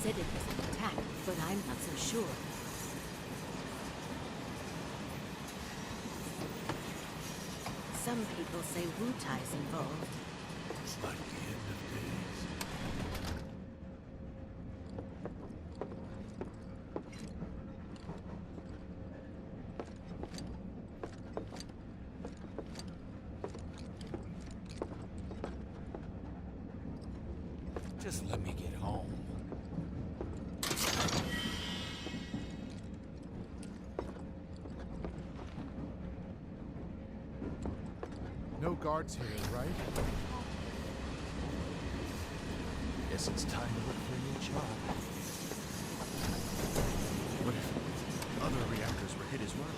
said it was an attack, but I'm not so sure. Some people say Wu Tai's involved. It's like the end of days. Just let me get home. No guards here, right? Guess it's time to look for a new job. What if other reactors were hit as well?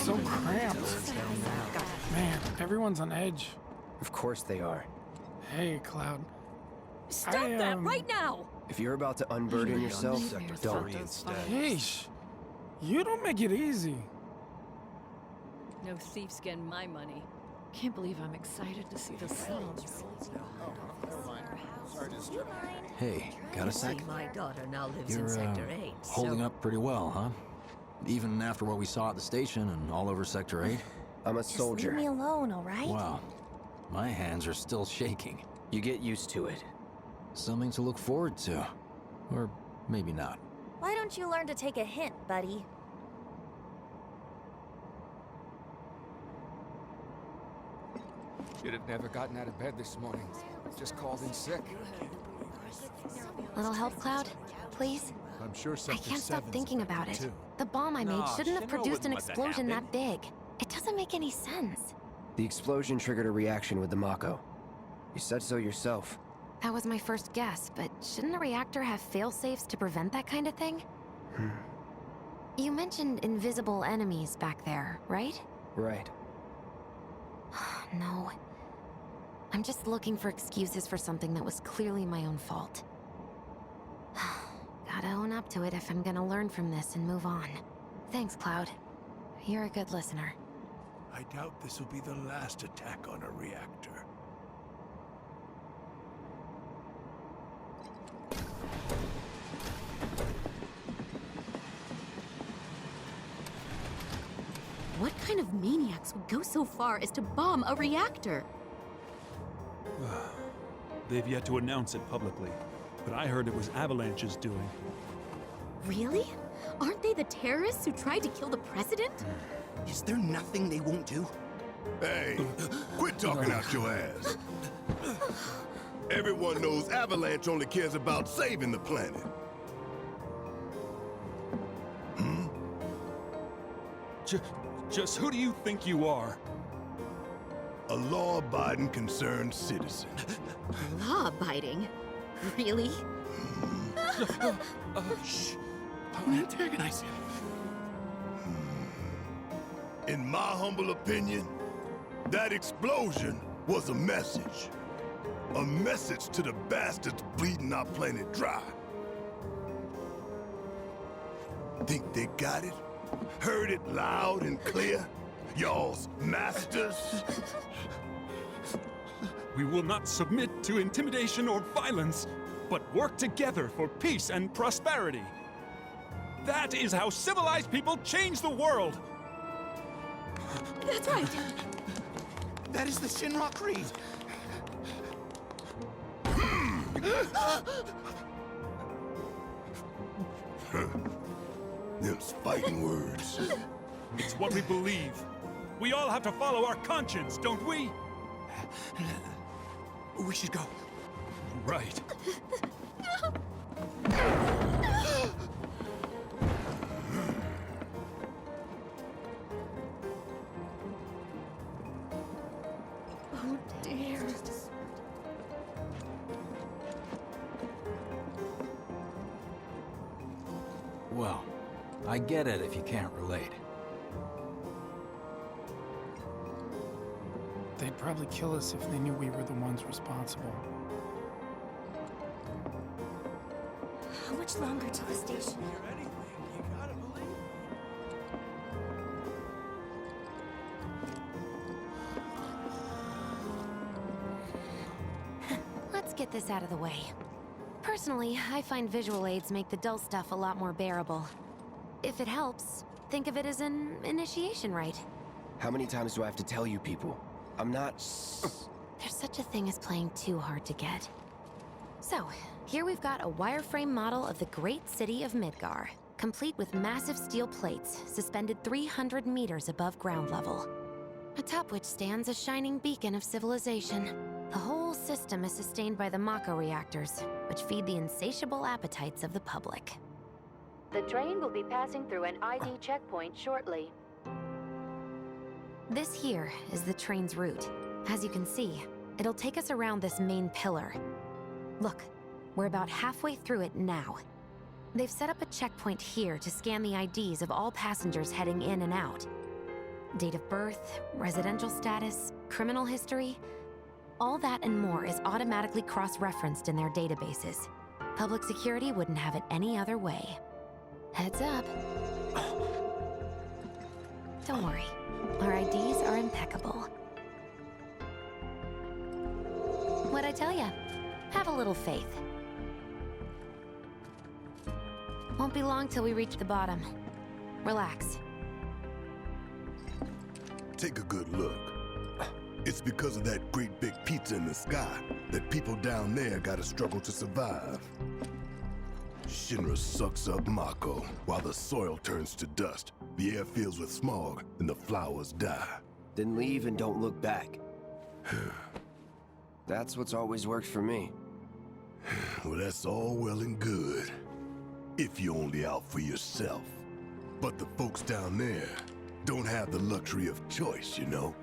So cramped. Man, everyone's on edge. Of course they are. Hey, Cloud. Stop that right now! If you're about to unburden yourself, don't. Yeesh. You don't make it easy. No thief's getting my money. Can't believe I'm excited to see the slums. Hey, got a sec? See, my daughter now lives in You're Sector 8, holding so... up pretty well, huh? Even after what we saw at the station and all over Sector 8? I'm a soldier. Leave me alone, all right? Wow. My hands are still shaking. You get used to it. Something to look forward to. Or maybe not. Why don't you learn to take a hint, buddy? Should have never gotten out of bed this morning. Just called in sick. Little help, Cloud? Please? I'm sure I Sector can't stop 7's thinking about it. too. The bomb I made shouldn't have produced an wouldn't let that explosion that happen. big. It doesn't make any sense. The explosion triggered a reaction with the Mako. You said so yourself. That was my first guess, but shouldn't a reactor have fail-safes to prevent that kind of thing? You mentioned invisible enemies back there, right? Right. No. I'm just looking for excuses for something that was clearly my own fault. Gotta own up to it if I'm gonna learn from this and move on. Thanks, Cloud. You're a good listener. I doubt this will be the last attack on a reactor. What kind of maniacs would go so far as to bomb a reactor? They've yet to announce it publicly, but I heard it was Avalanche's doing. Really? Aren't they the terrorists who tried to kill the president? Is there nothing they won't do? Hey, quit talking out your ass. Everyone knows Avalanche only cares about saving the planet. Just who do you think you are? A law-abiding, concerned citizen. Law-abiding? Really? Shh. Don't antagonize him. In my humble opinion, that explosion was a message. A message to the bastards bleeding our planet dry. Think they got it? Heard it loud and clear? Y'all's masters? We will not submit to intimidation or violence, but work together for peace and prosperity. That is how civilized people change the world! That's right! That is the Shinra Creed! Them's fighting words. It's what we believe. We all have to follow our conscience, don't we? We should go. Right. Oh dear. Well, I get it if you can't relate. They'd probably kill us if they knew we were the ones responsible. How much longer to the station? get this out of the way. Personally, I find visual aids make the dull stuff a lot more bearable. If it helps, think of it as an initiation rite. How many times do I have to tell you people? I'm not... There's such a thing as playing too hard to get. So, here we've got a wireframe model of the great city of Midgar, complete with massive steel plates suspended 300 meters above ground level, atop which stands a shining beacon of civilization. The whole system is sustained by the Mako reactors, which feed the insatiable appetites of the public. The train will be passing through an ID checkpoint shortly. This here is the train's route. As you can see, it'll take us around this main pillar. Look, we're about halfway through it now. They've set up a checkpoint here to scan the IDs of all passengers heading in and out. Date of birth, residential status, criminal history, all that and more is automatically cross-referenced in their databases. Public security wouldn't have it any other way. Heads up. Don't worry, our IDs are impeccable. What'd I tell ya? Have a little faith. Won't be long till we reach the bottom. Relax. Take a good look. It's because of that great big pizza in the sky that people down there gotta struggle to survive. Shinra sucks up Mako while the soil turns to dust, the air fills with smog, and the flowers die. Then leave and don't look back. That's what's always worked for me. Well, that's all well and good, if you're only out for yourself. But the folks down there don't have the luxury of choice, you know?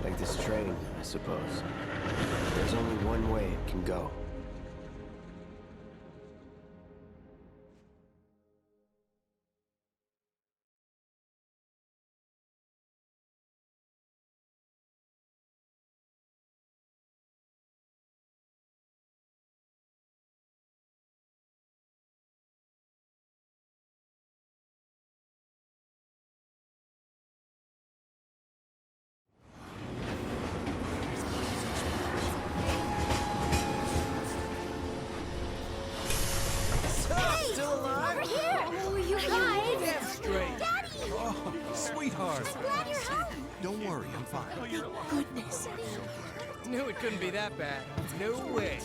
Like this train, I suppose. There's only one way it can go. Sweetheart. Don't worry, I'm fine. Goodness. Knew it couldn't be that bad. No way.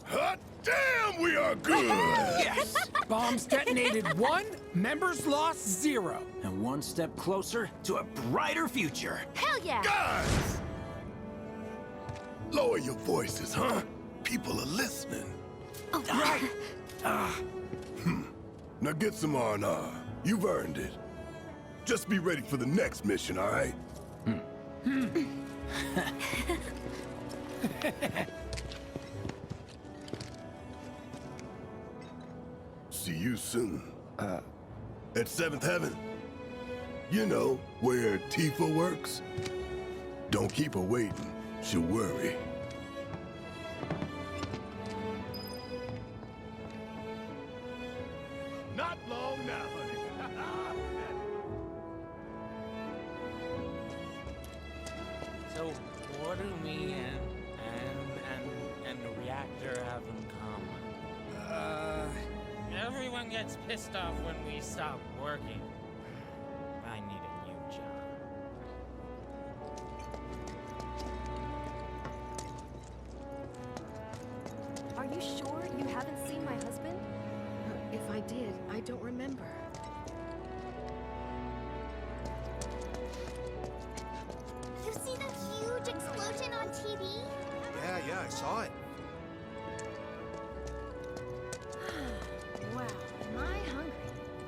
Hot damn, we are good! Yes! Bombs detonated 1, members lost 0. And one step closer to a brighter future. Hell yeah! Guys! Lower your voices, huh? People are listening. Oh, right. Now get some R&R. You've earned it. Just be ready for the next mission, all right? See you soon. At 7th Heaven. You know, where Tifa works. Don't keep her waiting. She'll worry. Not long now, honey. So, what do me and the reactor have in common? Everyone gets pissed off when we stop working. I need a new job. Are you sure you haven't seen my husband? If I did, I don't remember. You see the huge explosion on TV? Yeah, I saw it. Wow, am I hungry?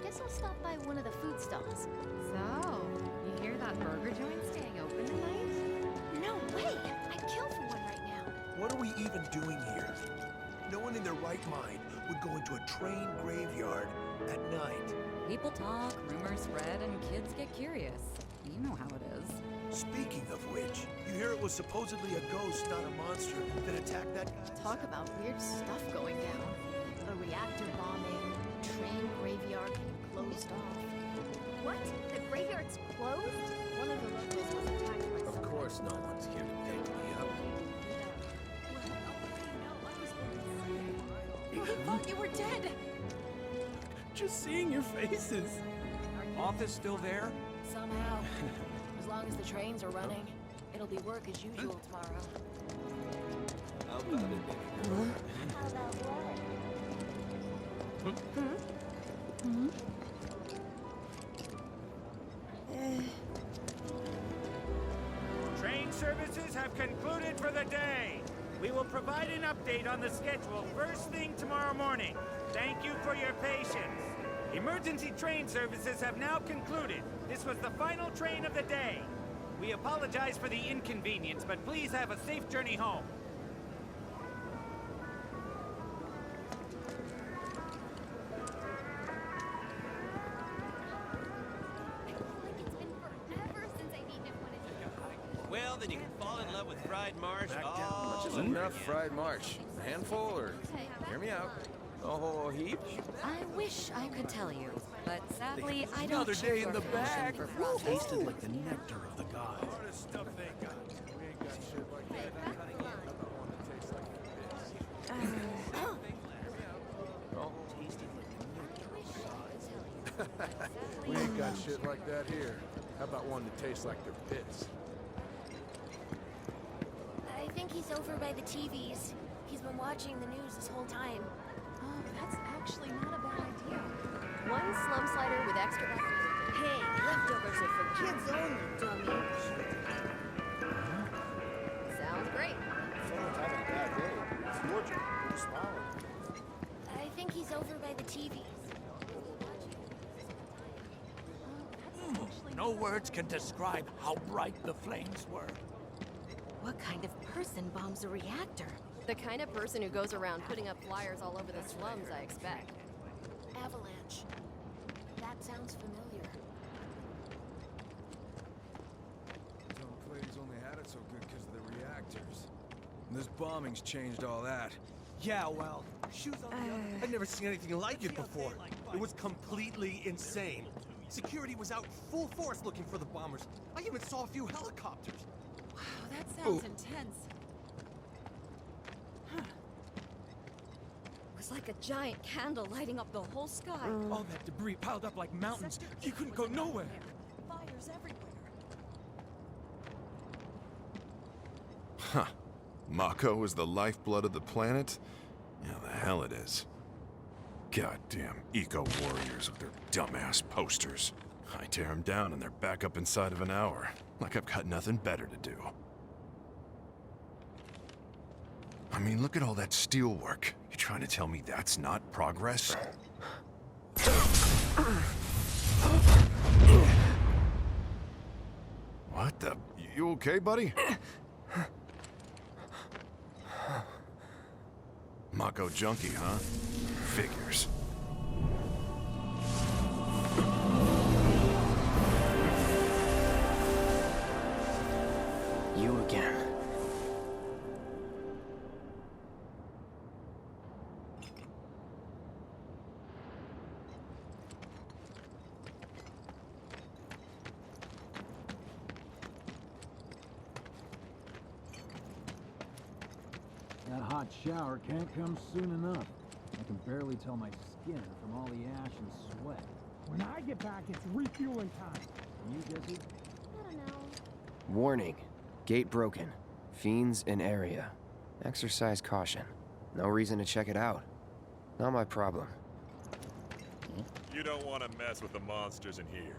Guess I'll stop by one of the food stalls. So, you hear that burger joint staying open tonight? No way! I'd kill for one right now. What are we even doing here? No one in their right mind would go into a train graveyard at night. People talk, rumors spread, and kids get curious. You know how it is. Speaking of which, you hear it was supposedly a ghost, not a monster, that attacked that guy? Talk about weird stuff going down. A reactor bombing, train graveyard being closed off. What? The graveyard's closed? One of the locals was attacked by Of course no one's here to pick me up. I thought you were dead. Just seeing your faces. Office still there? Somehow. As long as the trains are running, it'll be work as usual tomorrow. How about it? How about what? Train services have concluded for the day. We will provide an update on the schedule first thing tomorrow morning. Thank you for your patience. Emergency train services have now concluded. This was the final train of the day. We apologize for the inconvenience, but please have a safe journey home. Well, then you can fall in love with fried marsh. Much is enough fried marsh? A handful, or hear me out? A whole heap? I wish I could tell you, but sadly, I don't Another check day in your the passion bag. for frosting. Tasted like the nectar of the gods. Hardest stuff they got. We ain't got shit like that. How about one that tastes like this? We ain't got shit like that here. How about one that tastes like their pits? I think he's over by the TVs. He's been watching the news this whole time. Oh, that's actually not a bad idea. One slum slider with extra buffalo. Hey, leftovers are for kids only, dummy. Sounds great. Someone's having a bad day. It's your job. You're smiling. I think he's over by the TVs. No words can describe how bright the flames were. What kind of person bombs a reactor? The kind of person who goes around putting up flyers all over the slums, I expect. Avalanche. That sounds familiar. Tom Clady's only had it so good because of the reactors. And this bombing's changed all that. Yeah, well, shoes on the other. I've never seen anything like it before. It was completely insane. Security was out full force looking for the bombers. I even saw a few helicopters. Wow, that sounds intense. It was like a giant candle lighting up the whole sky. All that debris piled up like mountains. You couldn't go nowhere. Fires everywhere. Huh. Mako is the lifeblood of the planet? Yeah, the hell it is. Goddamn eco-warriors with their dumbass posters. I tear them down and they're back up inside of an hour. Like I've got nothing better to do. I mean, look at all that steel work. You trying to tell me that's not progress? What the? You okay, buddy? Mako junkie, huh? Figures. You again. That hot shower can't come soon enough. I can barely tell my skin from all the ash and sweat. When I get back, it's refueling time. And you, Jesse? I don't know. Warning. Gate broken. Fiends in area. Exercise caution. No reason to check it out. Not my problem. You don't want to mess with the monsters in here.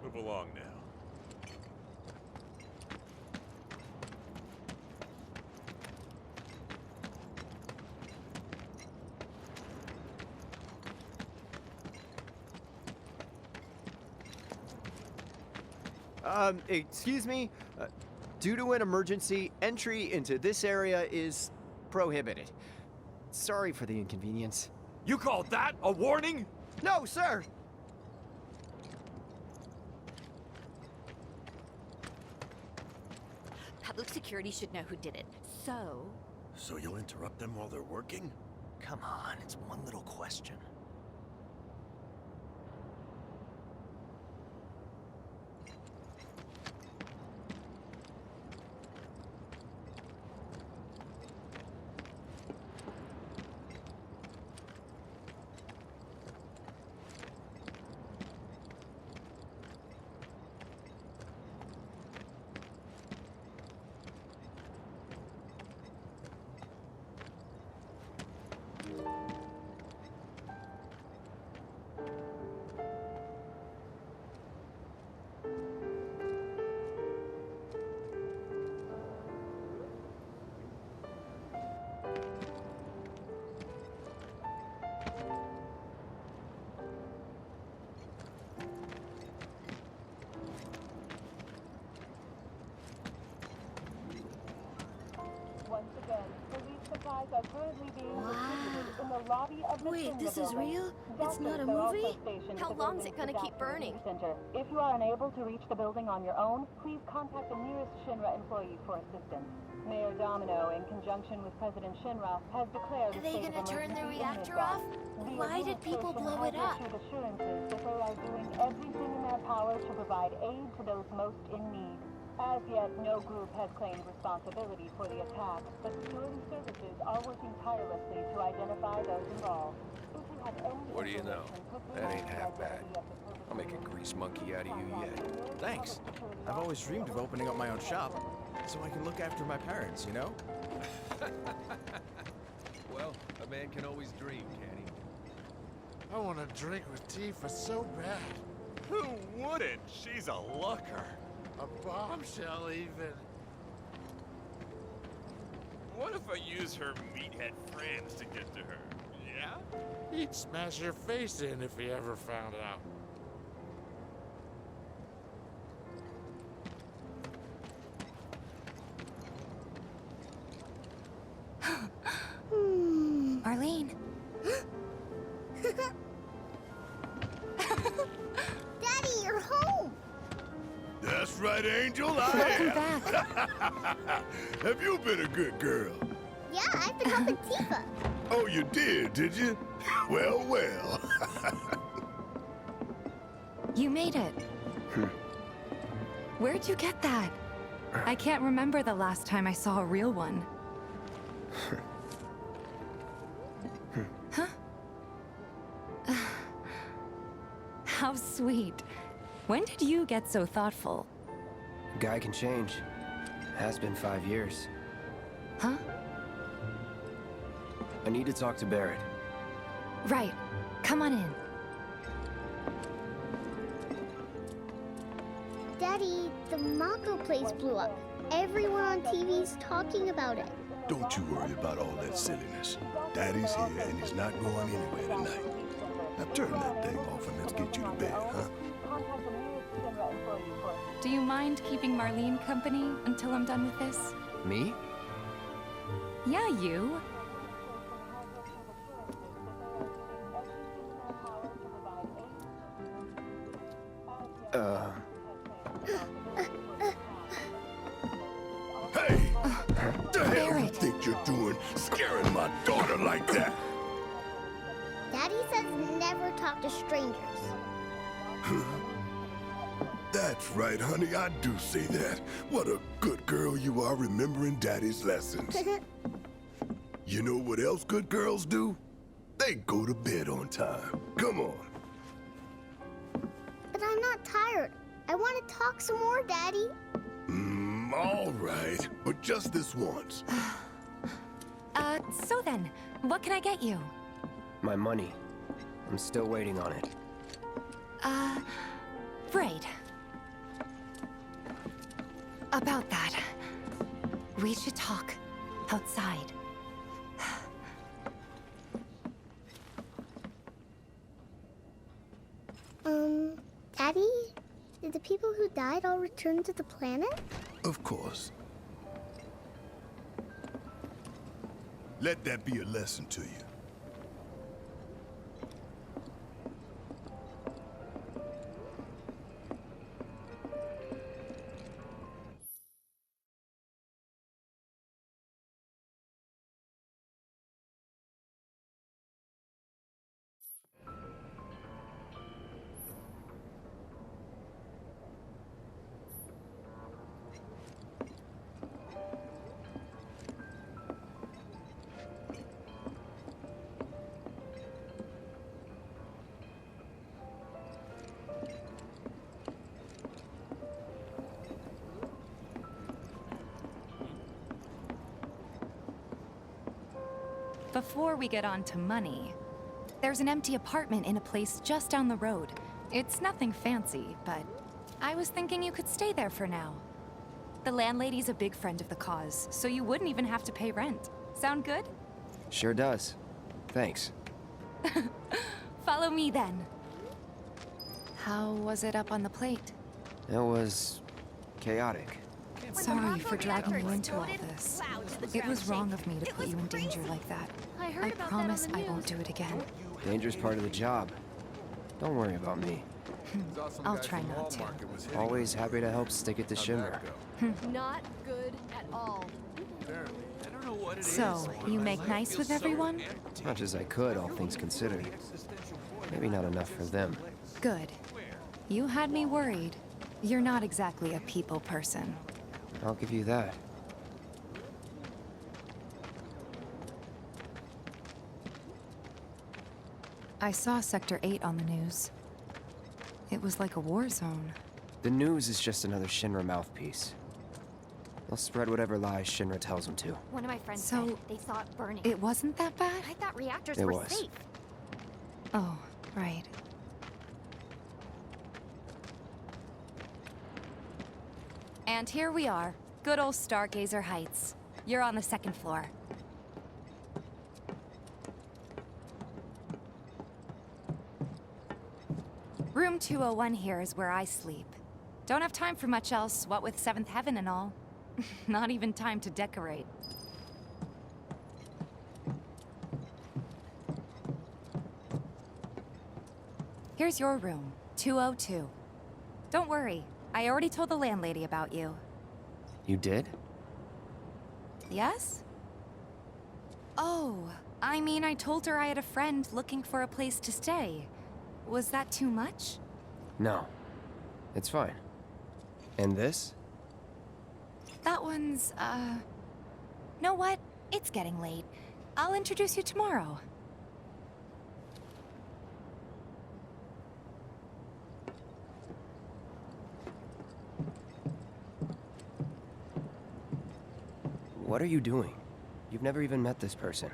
Move along now. Excuse me? Due to an emergency, entry into this area is prohibited. Sorry for the inconvenience. You call that a warning? No, sir! Public security should know who did it. So... So you'll interrupt them while they're working? Come on, it's one little question. Wait, this is real? It's not a movie? How long's it gonna keep burning? If you are unable to reach the building on your own, please contact the nearest Shinra employee for assistance. Mayor Domino, in conjunction with President Shinra, has declared Are they gonna turn the reactor off? Why did people blow it up? Assurances that they are doing everything in their power to provide aid to those most in need. As yet, no group has claimed responsibility for the attack, but security services are working tirelessly to identify those involved. If you have any What do you know? That ain't half bad. I'll make a grease monkey out of you yet. Thanks. I've always dreamed of opening up my own shop, so I can look after my parents, you know? Well, a man can always dream, can he? I want to drink with Tifa so bad. Who wouldn't? She's a looker. A bombshell, even. What if I use her meathead friends to get to her? Yeah? He'd smash your face in if he ever found out. Marlene. Daddy, you're home! That's right, Angel, I am. Have you been a good girl? Yeah, I've been helping Tifa. Oh, you did you? Well, well. You made it. Where'd you get that? I can't remember the last time I saw a real one. Huh? How sweet. When did you get so thoughtful? A guy can change. Has been 5 years. Huh? I need to talk to Barrett. Right. Come on in. Daddy, the Mako place blew up. Everyone on TV's talking about it. Don't you worry about all that silliness. Daddy's here and he's not going anywhere tonight. Now turn that thing off and let's get you to bed, huh? Do you mind keeping Marlene company until I'm done with this? Me? Yeah, you. Hey! What the hell you think you're doing, scaring my daughter like that? Daddy says never talk to strangers. That's right, honey, I do say that. What a good girl you are remembering Daddy's lessons. You know what else good girls do? They go to bed on time. Come on. But I'm not tired. I want to talk some more, Daddy. All right, but just this once. So then, what can I get you? My money. I'm still waiting on it. Right. About that. We should talk outside. Daddy? Did the people who died all return to the planet? Of course. Let that be a lesson to you. before we get on to money, there's an empty apartment in a place just down the road. It's nothing fancy, but I was thinking you could stay there for now. The landlady's a big friend of the cause, so you wouldn't even have to pay rent. Sound good? Sure does. Thanks. Follow me then. How was it up on the plate? It was chaotic. Sorry for dragging you into all this. It was wrong of me to put you in danger like that. I promise I won't do it again. Danger's part of the job. Don't worry about me. I'll try not to. Always happy to help stick it to Shimmer. Not good at all. I don't know what it is. So, you make nice with everyone? As much as I could, all things considered. Maybe not enough for them. Good. You had me worried. You're not exactly a people person. I'll give you that. I saw Sector 8 on the news. It was like a war zone. The news is just another Shinra mouthpiece. They'll spread whatever lies Shinra tells them to. One of my friends So, said they saw it burning. It wasn't that bad? I thought reactors It were was. safe. Oh, right. And here we are. Good old Stargazer Heights. You're on the second floor. Room 201 here is where I sleep. Don't have time for much else, what with Seventh Heaven and all. Not even time to decorate. Here's your room, 202. Don't worry, I already told the landlady about you. You did? Yes? Oh, I mean, I told her I had a friend looking for a place to stay. Was that too much? No. It's fine. And this? That one's, know what? It's getting late. I'll introduce you tomorrow. What are you doing? You've never even met this person.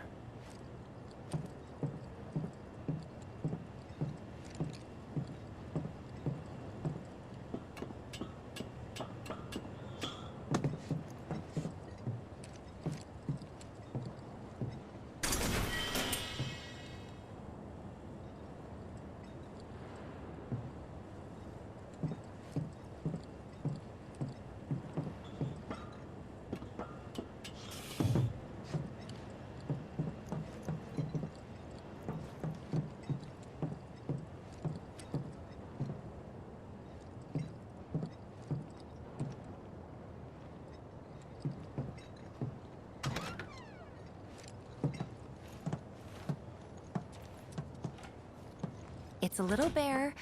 It's a little bare,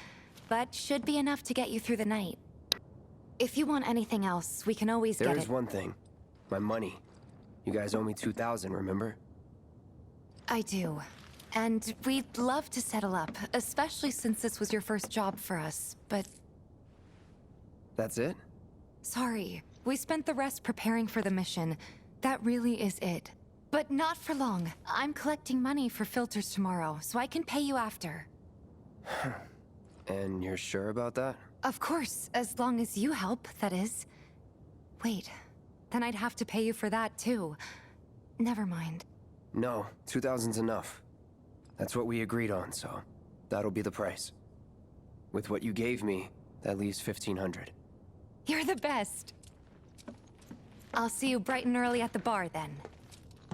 but should be enough to get you through the night. If you want anything else, we can always get it. There is one thing. My money. You guys owe me 2,000, remember? I do. And we'd love to settle up, especially since this was your first job for us, but... That's it? Sorry. We spent the rest preparing for the mission. That really is it. But not for long. I'm collecting money for filters tomorrow, so I can pay you after. And you're sure about that? Of course, as long as you help, that is. Wait, then I'd have to pay you for that too. Never mind. No, 2,000's enough. That's what we agreed on, so that'll be the price. With what you gave me, that leaves 1,500. You're the best. I'll see you bright and early at the bar then.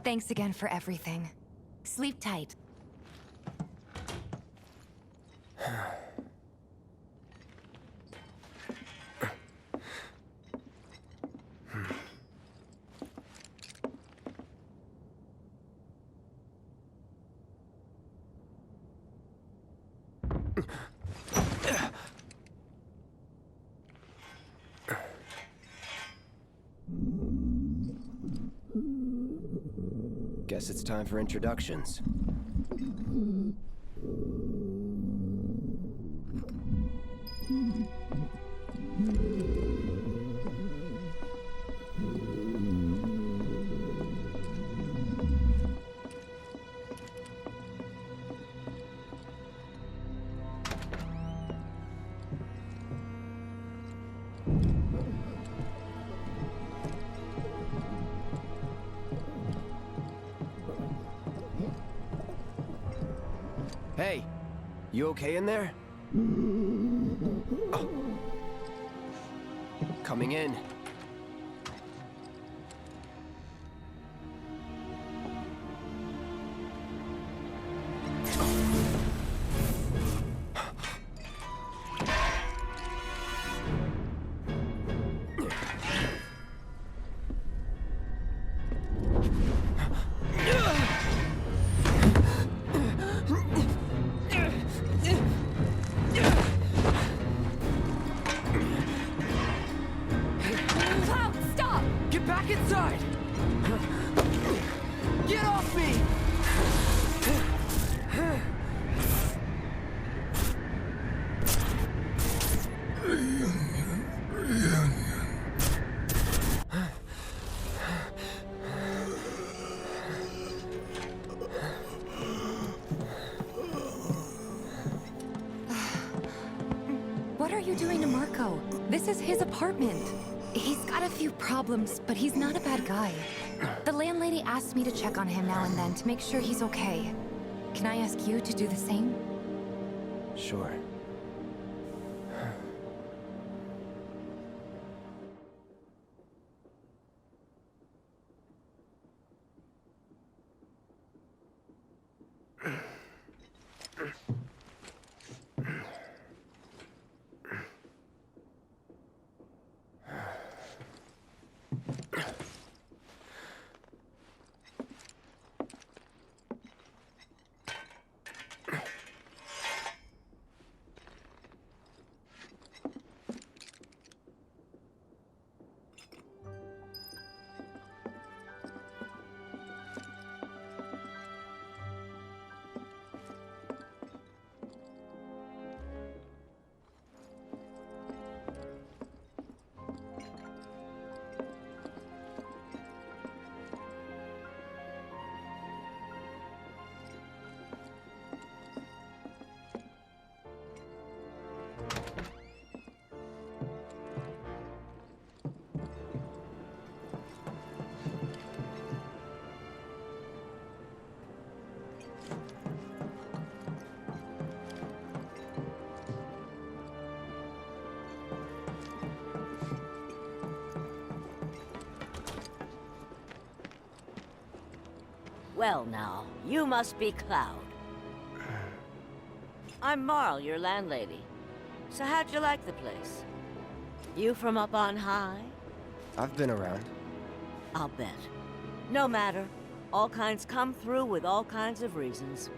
Thanks again for everything. Sleep tight. Guess it's time for introductions. You okay in there? Oh. Coming in. What are you doing to Marco? This is his apartment. He's got a few problems, but he's not a bad guy. The landlady asked me to check on him now and then to make sure he's okay. Can I ask you to do the same? Sure. Well now, you must be Cloud. I'm Marl, your landlady. So how'd you like the place? You from up on high? I've been around. I'll bet. No matter. All kinds come through with all kinds of reasons.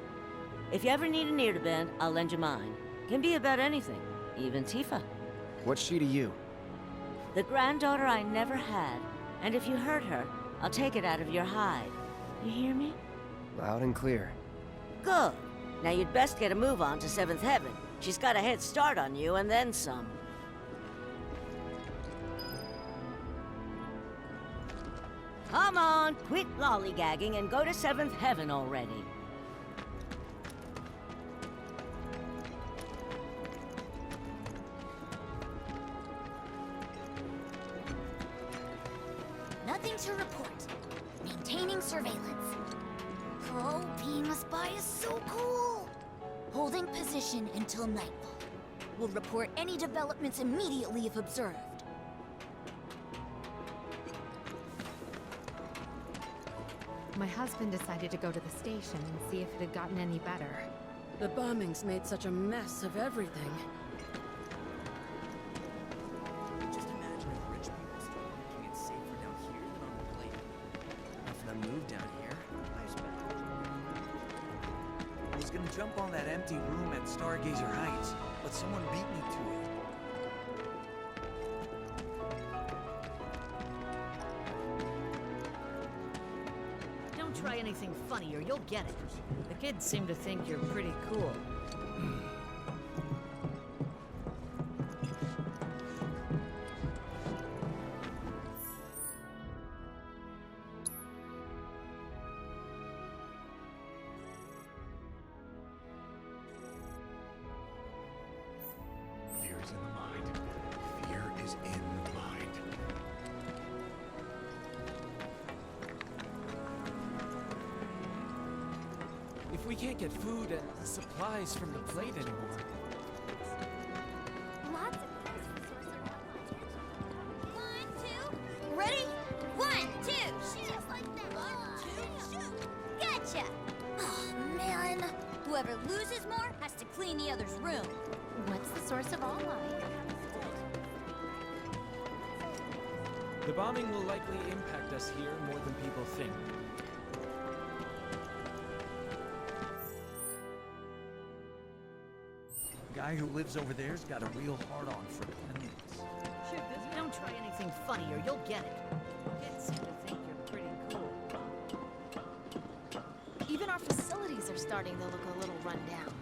If you ever need an ear to bend, I'll lend you mine. Can be about anything, even Tifa. What's she to you? The granddaughter I never had, and if you hurt her, I'll take it out of your hide. You hear me? Loud and clear. Good. Now you'd best get a move on to 7th Heaven. She's got a head start on you, and then some. Come on, quit lollygagging and go to 7th Heaven already. Nothing to report. Maintaining surveillance. Oh, being a spy is so cool! Holding position until nightfall. We'll report any developments immediately if observed. My husband decided to go to the station and see if it had gotten any better. The bombings made such a mess of everything. Just imagine if rich people start making it safer down here than on the plate. After I moved down here, I spent... I was gonna jump on that empty room at Stargazer Heights, but someone beat me to it. Don't try anything funny or you'll get it. The kids seem to think you're pretty cool. Fear is in the mind. Fear is in the mind. If We can't get food and supplies from the plate anymore. Lots of places for survival. 1, 2, ready? 1, 2, just like that. 1, 2, shoot! Gotcha! Oh, man. Whoever loses more has to clean the other's room. What's the source of all life? The bombing will likely impact us here more than people think. Guy who lives over there's got a real hard-on for cleanliness. Don't try anything funny or you'll get it. Kids seem to think you're pretty cool. Even our facilities are starting to look a little run down.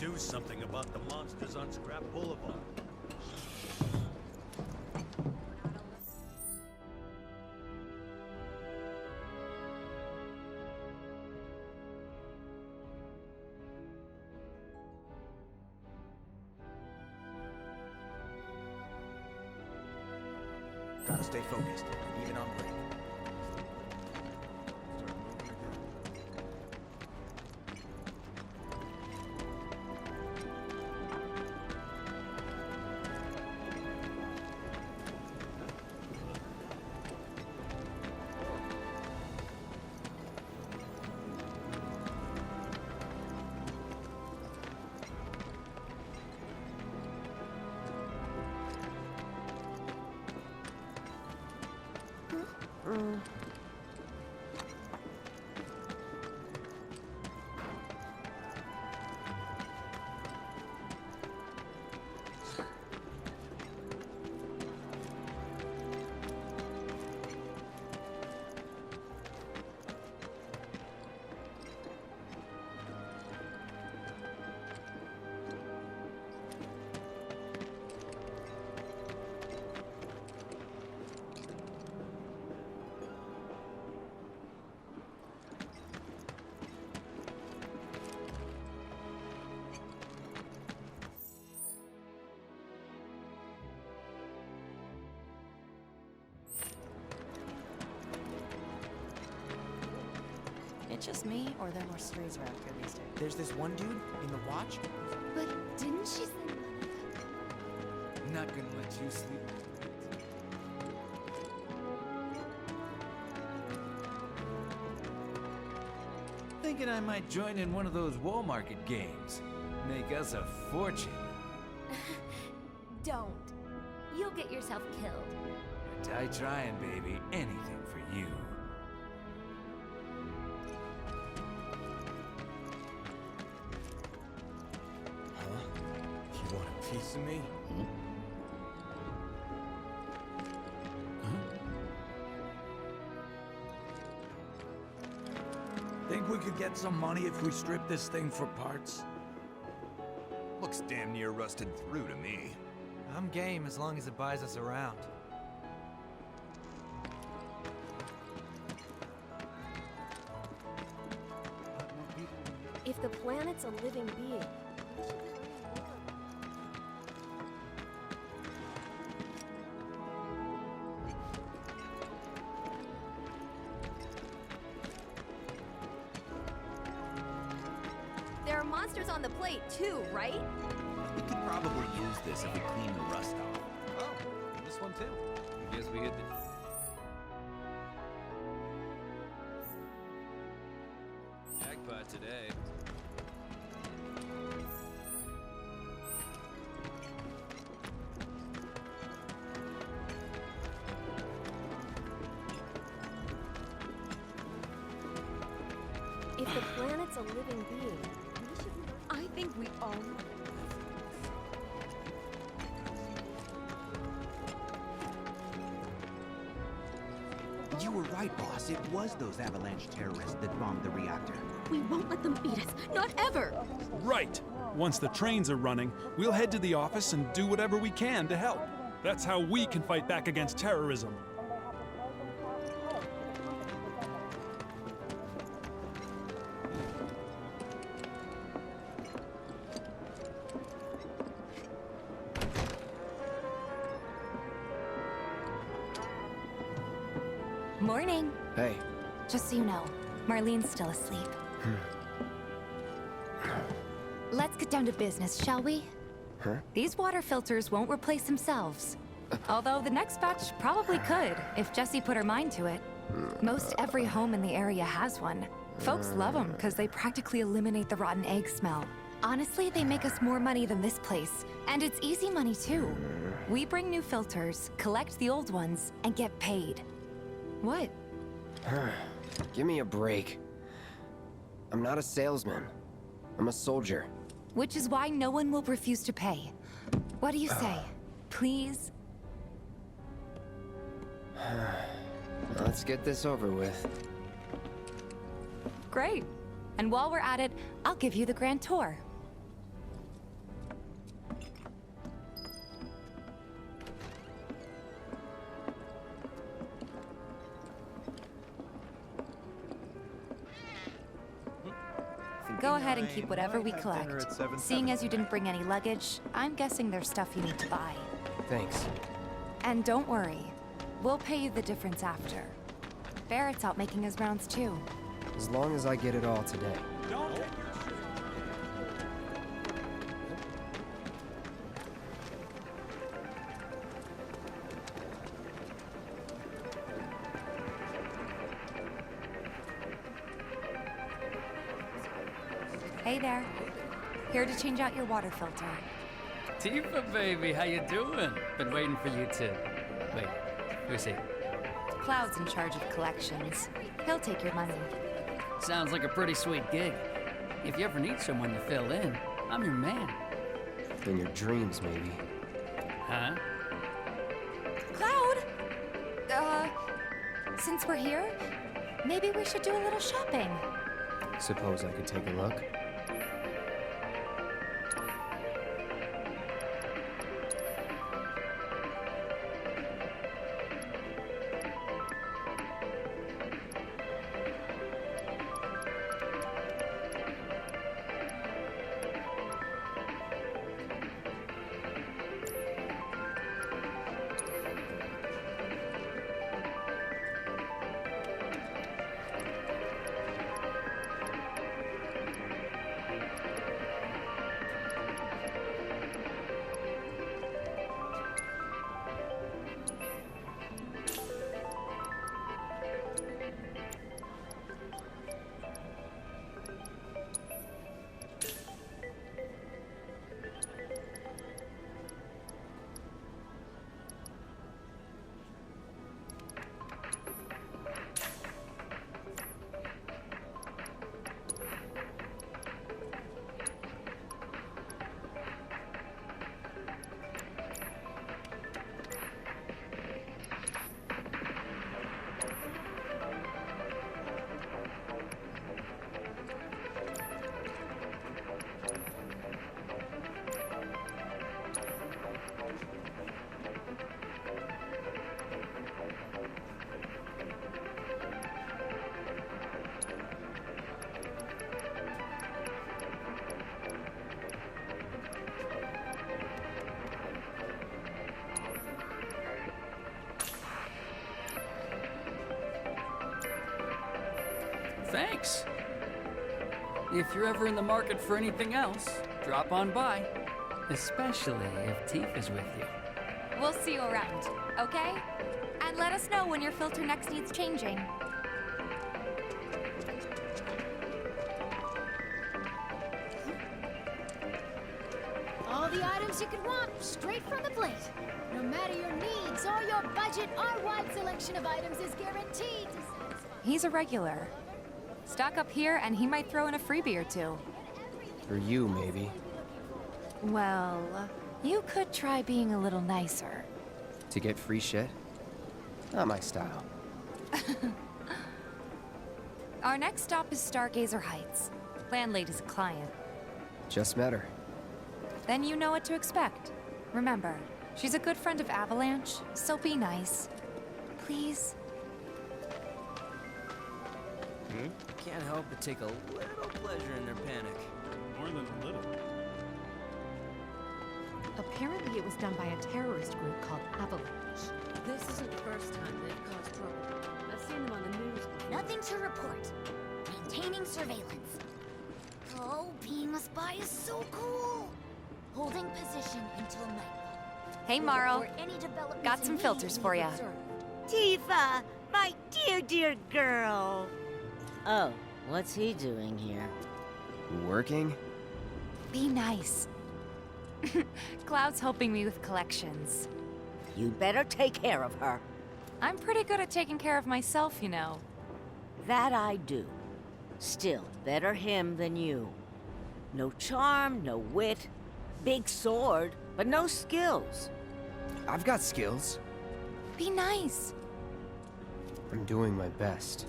Do something about the monsters on Scrap Boulevard. Gotta stay focused, even on break. It just me, or there more strays around here these days? There's this one dude in the watch. But didn't she say... Not gonna let you sleep. Thinking I might join in one of those wall market games. Make us a fortune. Don't. You'll get yourself killed. Die trying, baby. Anything for you. You want a piece of me? Think we could get some money if we strip this thing for parts? Looks damn near rusted through to me. I'm game as long as it buys us around. If the planet's a living being, there are monsters on the plate too, right? We could probably use this if we clean the rust off. Oh, this one too. I guess we hit the... Jackpot today. If the planet's a living being, I think we all... You were right, boss. It was those Avalanche terrorists that bombed the reactor. We won't let them beat us. Not ever! Right! Once the trains are running, we'll head to the office and do whatever we can to help. That's how we can fight back against terrorism. Morning. Hey. Just so you know, Marlene's still asleep. Let's get down to business, shall we? Huh? These water filters won't replace themselves. Although the next batch probably could, if Jessie put her mind to it. Most every home in the area has one. Folks love them because they practically eliminate the rotten egg smell. Honestly, they make us more money than this place. And it's easy money too. We bring new filters, collect the old ones, and get paid. What? Give me a break. I'm not a salesman. I'm a soldier. Which is why no one will refuse to pay. What do you say? Please? Let's get this over with. Great. And while we're at it, I'll give you the grand tour. Go ahead and keep whatever we collect. Seeing as you didn't bring any luggage, I'm guessing there's stuff you need to buy. Thanks. And don't worry, we'll pay you the difference after. Barrett's out making his rounds too. As long as I get it all today. Hey there. Here to change out your water filter. Tifa, baby, how you doing? Been waiting for you to... Wait, who's he? Cloud's in charge of collections. He'll take your money. Sounds like a pretty sweet gig. If you ever need someone to fill in, I'm your man. In your dreams, maybe. Huh? Cloud! Since we're here, maybe we should do a little shopping. Suppose I could take a look? Thanks. If you're ever in the market for anything else, drop on by. Especially if Tifa's with you. We'll see you around, okay? And let us know when your filter next needs changing. All the items you could want, straight from the plate. No matter your needs or your budget, our wide selection of items is guaranteed to satisfy. He's a regular. Stock up here and he might throw in a freebie or two. For you, maybe. Well, you could try being a little nicer. To get free shit? Not my style. Our next stop is Stargazer Heights. Landlady's a client. Just met her. Then you know what to expect. Remember, she's a good friend of Avalanche, so be nice. Please? Can't help but take a little pleasure in their panic. More than a little. Apparently it was done by a terrorist group called Avalanche. This isn't the first time they've caused trouble. I've seen them on the news before. Nothing to report. Maintaining surveillance. Oh, being a spy is so cool! Holding position until nightfall. Hey, Marl. Report any developments Got some filters for ya. Tifa, my dear, dear girl. Oh, what's he doing here? Working? Be nice. Cloud's helping me with collections. You better take care of her. I'm pretty good at taking care of myself, you know. That I do. Still, better him than you. No charm, no wit. Big sword, but no skills. I've got skills. Be nice. I'm doing my best.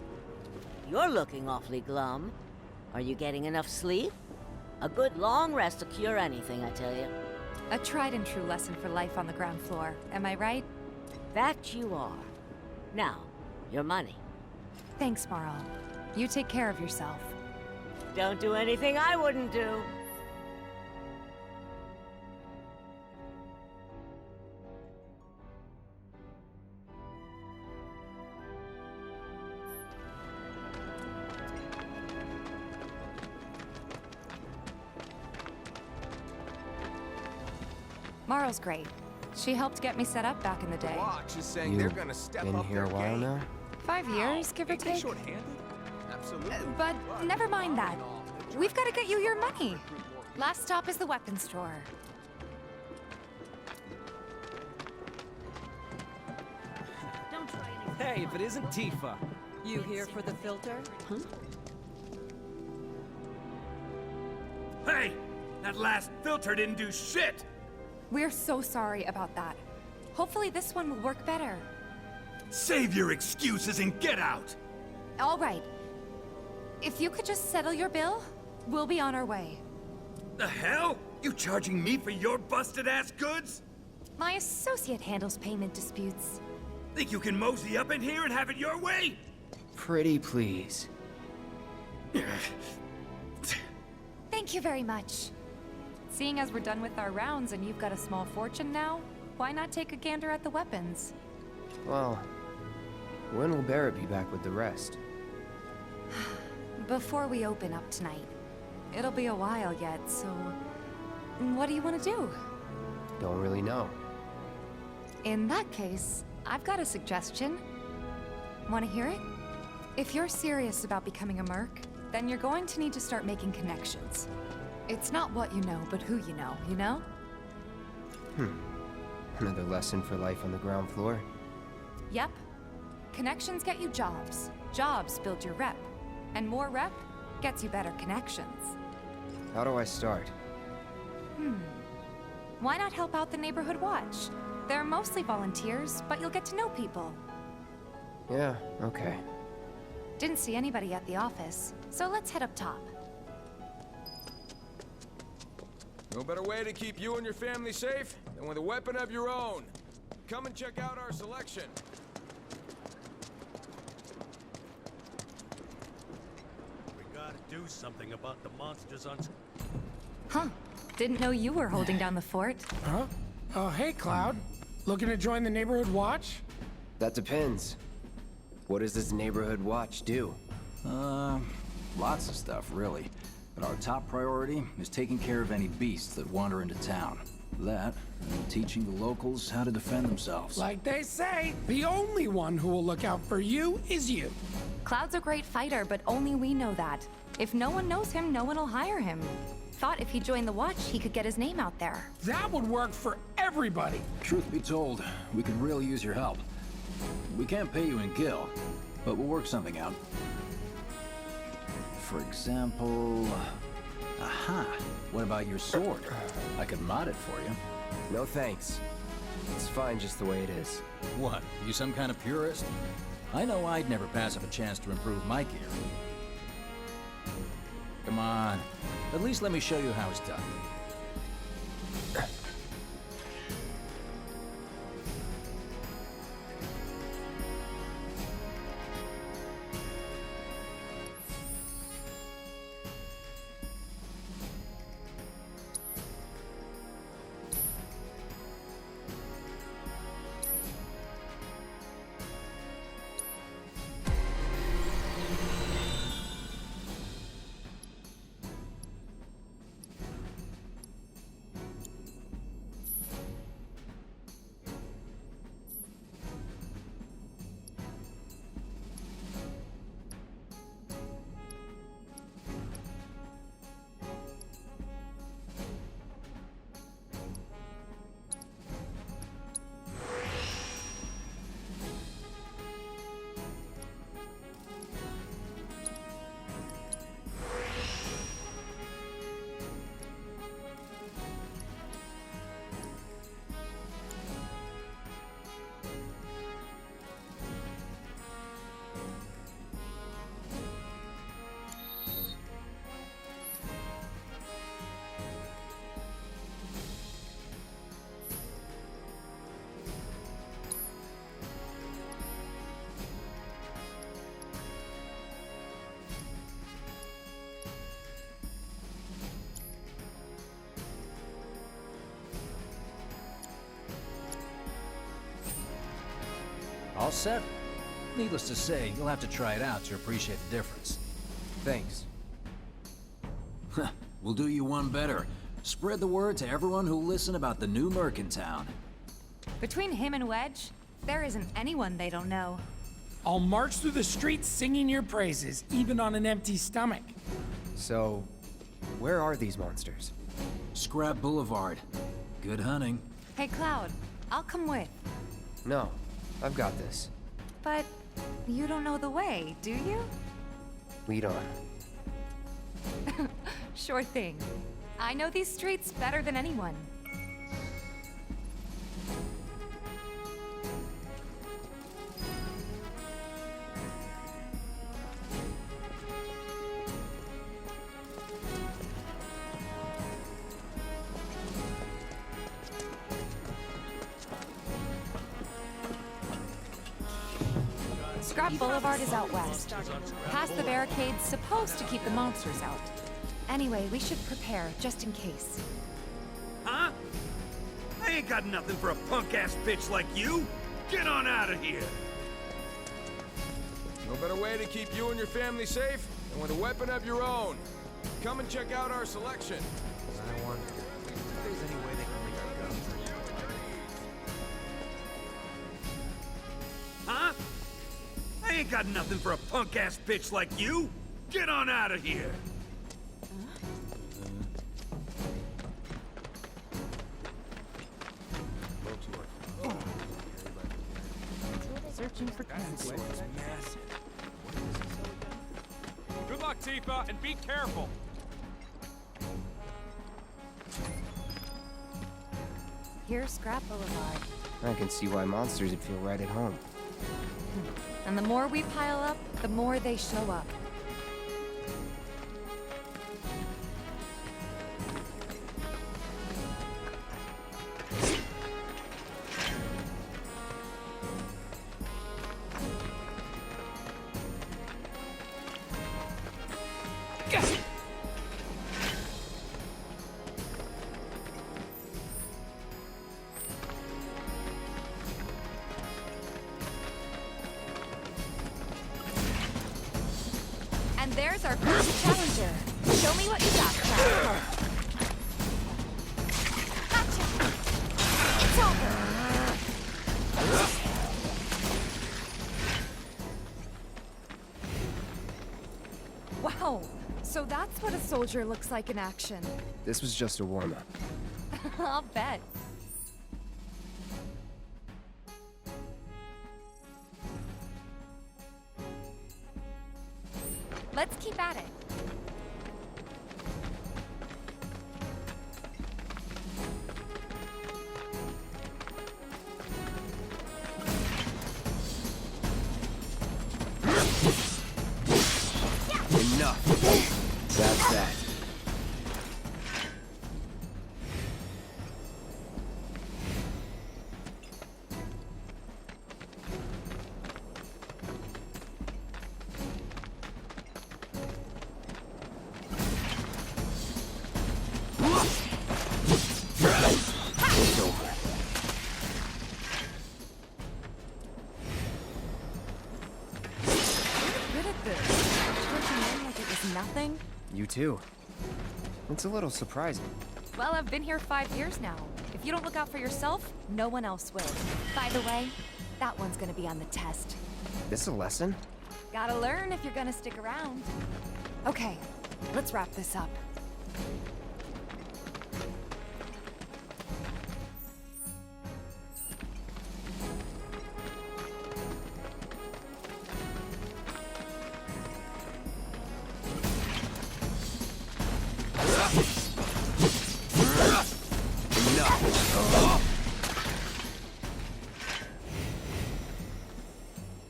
You're looking awfully glum. Are you getting enough sleep? A good long rest will cure anything, I tell you. A tried and true lesson for life on the ground floor, am I right? That you are. Now, your money. Thanks, Marl. You take care of yourself. Don't do anything I wouldn't do. Marl's great. She helped get me set up back in the day. Watch is saying You they're gonna step been up here their a while game. now? 5 years, give or Ain't they take. short-handed? Absolutely. But never mind that. We've got to get you your money. Last stop is the weapons store. Don't try anything. Hey, if it isn't Tifa. You here for the filter? Hey! That last filter didn't do shit! We're so sorry about that. Hopefully this one will work better. Save your excuses and get out! All right. If you could just settle your bill, we'll be on our way. The hell? You charging me for your busted-ass goods? My associate handles payment disputes. Think you can mosey up in here and have it your way? Pretty please. Thank you very much. Seeing as we're done with our rounds and you've got a small fortune now, why not take a gander at the weapons? Well, when will Barrett be back with the rest? Before we open up tonight. It'll be a while yet, so... what do you want to do? Don't really know. In that case, I've got a suggestion. Want to hear it? If you're serious about becoming a merc, then you're going to need to start making connections. It's not what you know, but who you know? Another lesson for life on the ground floor? Yep. Connections get you jobs. Jobs build your rep. And more rep gets you better connections. How do I start? Why not help out the neighborhood watch? They're mostly volunteers, but you'll get to know people. Yeah, okay. Didn't see anybody at the office, so let's head up top. No better way to keep you and your family safe than with a weapon of your own. Come and check out our selection. We gotta do something about the monsters on... Huh. Didn't know you were holding down the fort. Huh? Oh, hey, Cloud. Looking to join the neighborhood watch? That depends. What does this neighborhood watch do? Lots of stuff, really. But our top priority is taking care of any beasts that wander into town. That, and teaching the locals how to defend themselves. Like they say, the only one who will look out for you is you. Cloud's a great fighter, but only we know that. If no one knows him, no one will hire him. Thought if he joined the watch, he could get his name out there. That would work for everybody. Truth be told, we could really use your help. We can't pay you in gil, but we'll work something out. For example... Aha! What about your sword? I could mod it for you. No thanks. It's fine just the way it is. What? You some kind of purist? I know I'd never pass up a chance to improve my gear. Come on. At least let me show you how it's done. All set? Needless to say, you'll have to try it out to appreciate the difference. Thanks. We'll do you one better. Spread the word to everyone who'll listen about the new Merc in town. Between him and Wedge, there isn't anyone they don't know. I'll march through the streets singing your praises, even on an empty stomach. So, where are these monsters? Scrap Boulevard. Good hunting. Hey, Cloud, I'll come with. No, I've got this. But you don't know the way, do you? Lead on. Sure thing. I know these streets better than anyone. Scrap Boulevard is out west. Past the barricades, supposed to keep the monsters out. Anyway, we should prepare, just in case. Huh? I ain't got nothing for a punk-ass bitch like you! Get on out of here! No better way to keep you and your family safe than with a weapon of your own. Come and check out our selection. I wonder if there's any way they can make our guns. Huh? I ain't got nothing for a punk-ass bitch like you! Get on out of here! Searching for clues. Good luck, Tifa, and be careful. Here's Scrap Boulevard. I can see why monsters would feel right at home. And the more we pile up, the more they show up. And there's our first challenger. Show me what you got, Cloud. Gotcha. It's over. Wow, so that's what a soldier looks like in action. This was just a warm-up. I'll bet. Let's keep at it. Enough. That's that. It's over. Good at this. Working in like it was nothing. You too. It's a little surprising. Well, I've been here 5 years now. If you don't look out for yourself, no one else will. By the way, that one's gonna be on the test. This a lesson? Gotta learn if you're gonna stick around. Okay, let's wrap this up.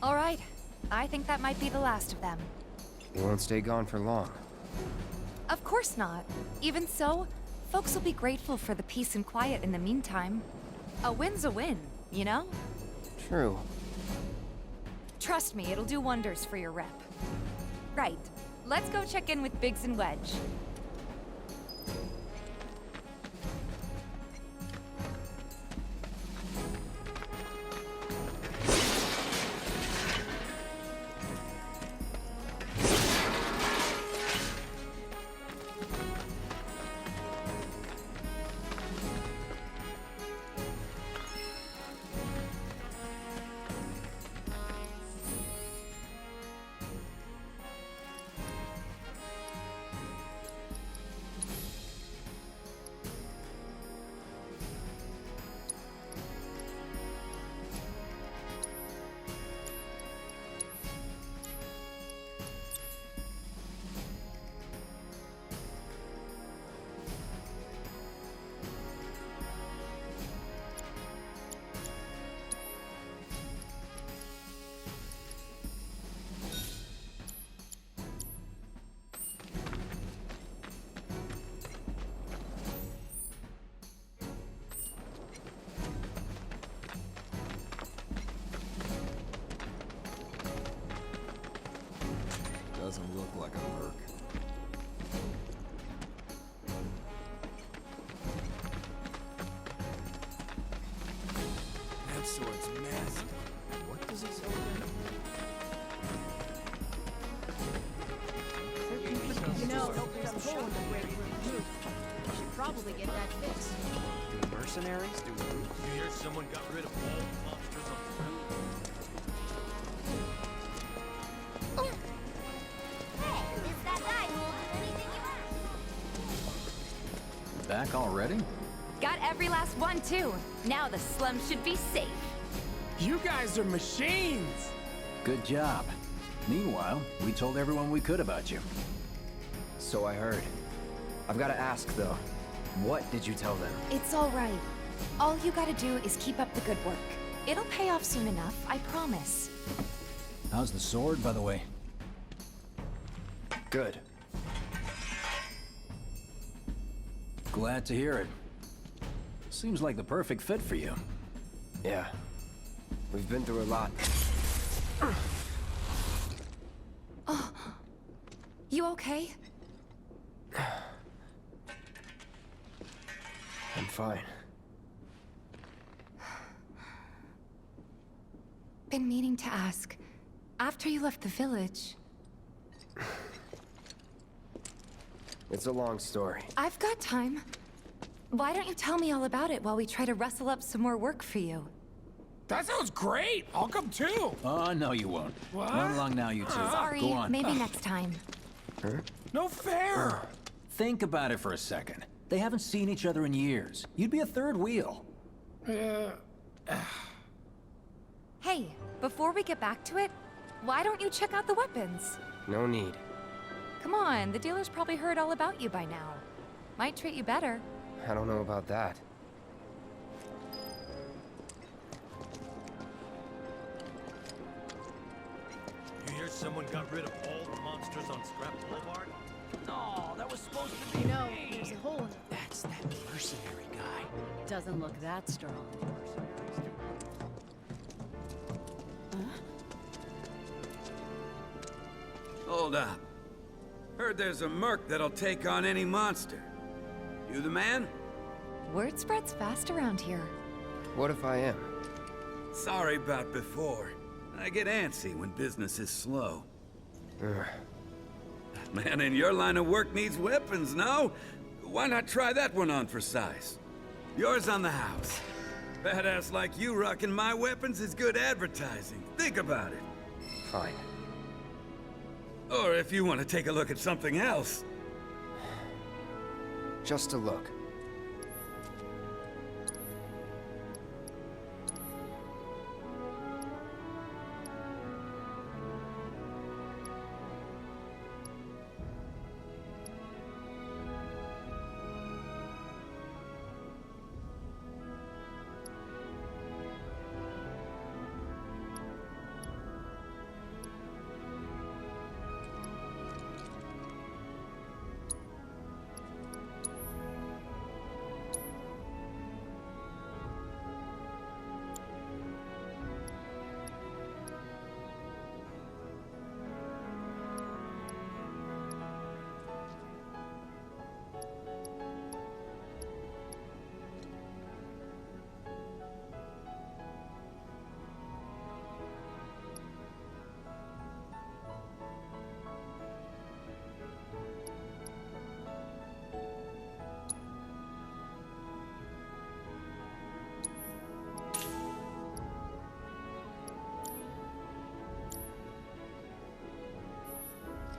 All right, I think that might be the last of them. They won't stay gone for long. Of course not. Even so, folks will be grateful for the peace and quiet in the meantime. A win's a win, you know? True. Trust me, it'll do wonders for your rep. Right, let's go check in with Biggs and Wedge. Doesn't look like a merc. That sword's massive. What does it say? You know, there's a hole in the brick roof. We should probably get that fixed. Do mercenaries do roofs? You hear someone got rid of all the monsters on the ground? Hey, it's that guy who will do anything you ask. Back already? Got every last one, too. Now the slums should be safe. You guys are machines! Good job. Meanwhile, we told everyone we could about you. So I heard. I've got to ask, though. What did you tell them? It's all right. All you gotta do is keep up the good work. It'll pay off soon enough, I promise. How's the sword, by the way? Good. Glad to hear it. Seems like the perfect fit for you. Yeah. We've been through a lot. Oh. You okay? I'm fine. Been meaning to ask. After you left the village... It's a long story. I've got time. Why don't you tell me all about it while we try to rustle up some more work for you? That sounds great! I'll come too! Oh, no you won't. What? Run along now, you two. Sorry, Go on. maybe next time. Huh? No fair! Think about it for a second. They haven't seen each other in years. You'd be a third wheel. Hey, before we get back to it, why don't you check out the weapons? No need. Come on, the dealer's probably heard all about you by now. Might treat you better. I don't know about that. You hear someone got rid of all the monsters on Scrap Boulevard? No, that was supposed to be You know, me. there's a hole in it. That's that mercenary guy. Doesn't look that strong. Hold up. Heard there's a merc that'll take on any monster. You the man? Word spreads fast around here. What if I am? Sorry about before. I get antsy when business is slow. Man in your line of work needs weapons, no? Why not try that one on for size? Yours on the house. Badass like you rocking my weapons is good advertising. Think about it. Fine. Or if you want to take a look at something else. Just a look.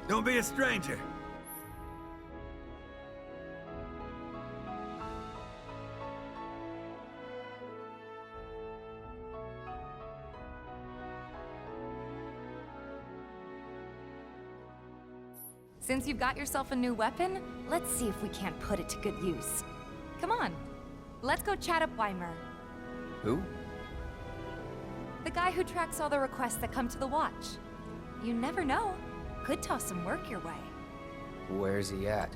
Don't be a stranger. Since you've got yourself a new weapon, let's see if we can't put it to good use. Come on, let's go chat up Weimer. Who? The guy who tracks all the requests that come to the watch. You never know. Could toss some work your way. Where's he at?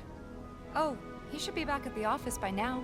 Oh, he should be back at the office by now.